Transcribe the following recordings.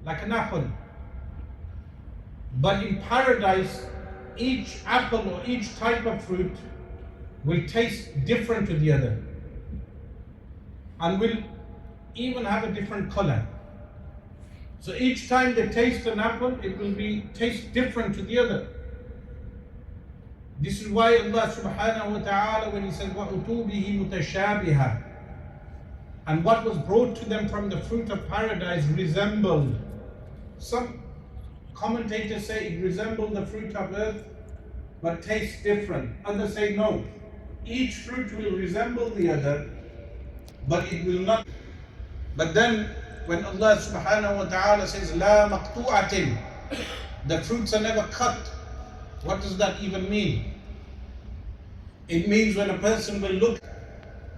like an apple. But in paradise, each apple or each type of fruit will taste different to the other and will even have a different color. So each time they taste an apple, it will taste different to the other. This is why Allah subhanahu wa ta'ala, when He says, وَأُتُوا بِهِ مُتَشَابِهًا, and what was brought to them from the fruit of paradise resembled. Some commentators say it resembled the fruit of earth, but tastes different. Others say no, each fruit will resemble the other, but it will not. But then when Allah subhanahu wa ta'ala says, لَا مَقْطُوعَةٍ, the fruits are never cut. What does that even mean? It means when a person will look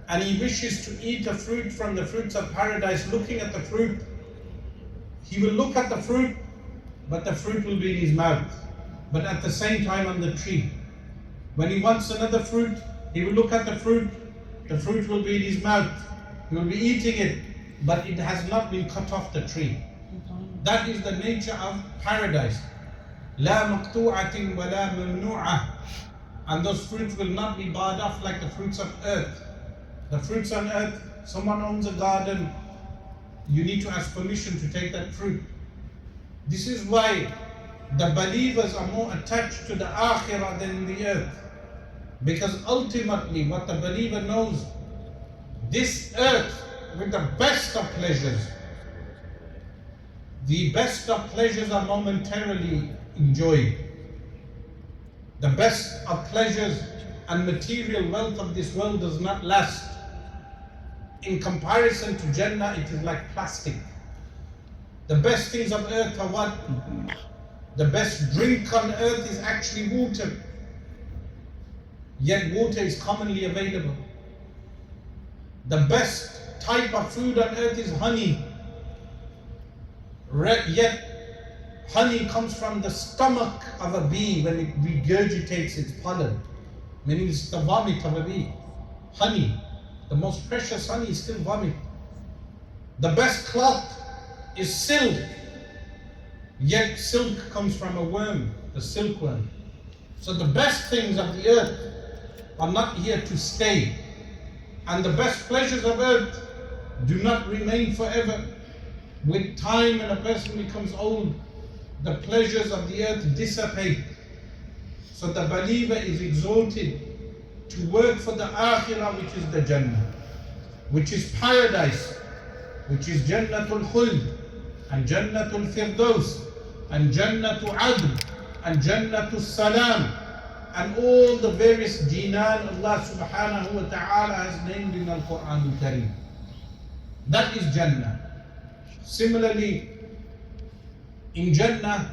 and he wishes to eat a fruit from the fruits of paradise, looking at the fruit, he will look at the fruit, but the fruit will be in his mouth, but at the same time on the tree. When he wants another fruit, he will look at the fruit will be in his mouth, he will be eating it, but it has not been cut off the tree. That is the nature of paradise. لا مقطوعة ولا ممنوعة. And those fruits will not be barred off like the fruits of earth. The fruits on earth, someone owns a garden, you need to ask permission to take that fruit. This is why the believers are more attached to the akhirah than the earth. Because ultimately what the believer knows, this earth with the best of pleasures, the best of pleasures are momentarily enjoyed. The best of pleasures and material wealth of this world does not last. In comparison to Jannah, it is like plastic. The best things of earth are what? The best drink on earth is actually water. Yet water is commonly available. The best type of food on earth is honey. Yet honey comes from the stomach of a bee when it regurgitates its pollen, meaning it's the vomit of a bee. Honey, the most precious honey, is still vomit. The best cloth is silk, yet silk comes from a worm, the silkworm. So the best things of the earth are not here to stay, and the best pleasures of earth do not remain forever. With time, when a person becomes old, the pleasures of the earth dissipate. So the believer is exhorted to work for the akhirah, which is the Jannah, which is paradise, which is Jannatul Khuld, and Jannatul Firdaus, and Jannatul Adl, and Jannatul Salam, and all the various jinan Allah subhanahu wa ta'ala has named in Al-Quran Al-Kareem. That is Jannah. Similarly, in Jannah,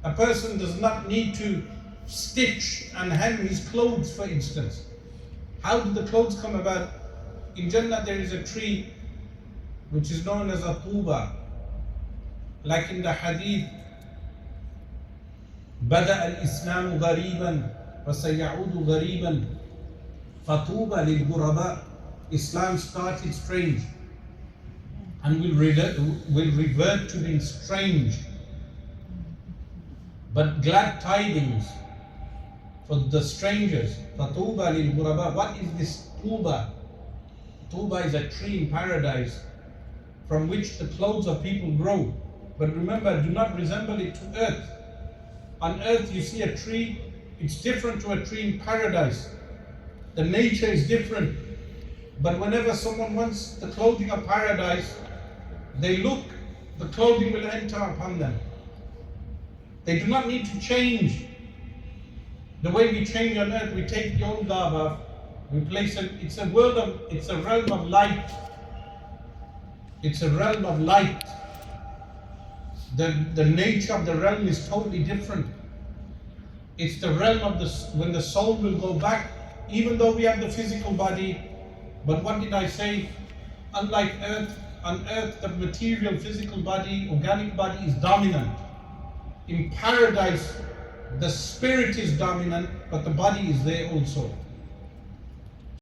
a person does not need to stitch and hem his clothes, for instance. How do the clothes come about? In Jannah there is a tree which is known as a tuba. Like in the hadith, بدأ الإسلام غريبا وسيعود غريبا فطوبى للغرباء. Islam started strange and will revert to being strange. But glad tidings for the strangers. فَطُوبَى لِلْغُرَبَاء. What is this tuba? Tuba is a tree in paradise from which the clothes of people grow. But remember, do not resemble it to earth. On earth you see a tree, it's different to a tree in paradise. The nature is different. But whenever someone wants the clothing of paradise, they look, the clothing will enter upon them. They do not need to change. The way we change on earth, we take the old garb off, we place it, it's a realm of light. It's a realm of light. The nature of the realm is totally different. It's the realm of when the soul will go back, even though we have the physical body. But what did I say? Unlike earth, on earth the material physical body, organic body is dominant. In paradise, the spirit is dominant, but the body is there also.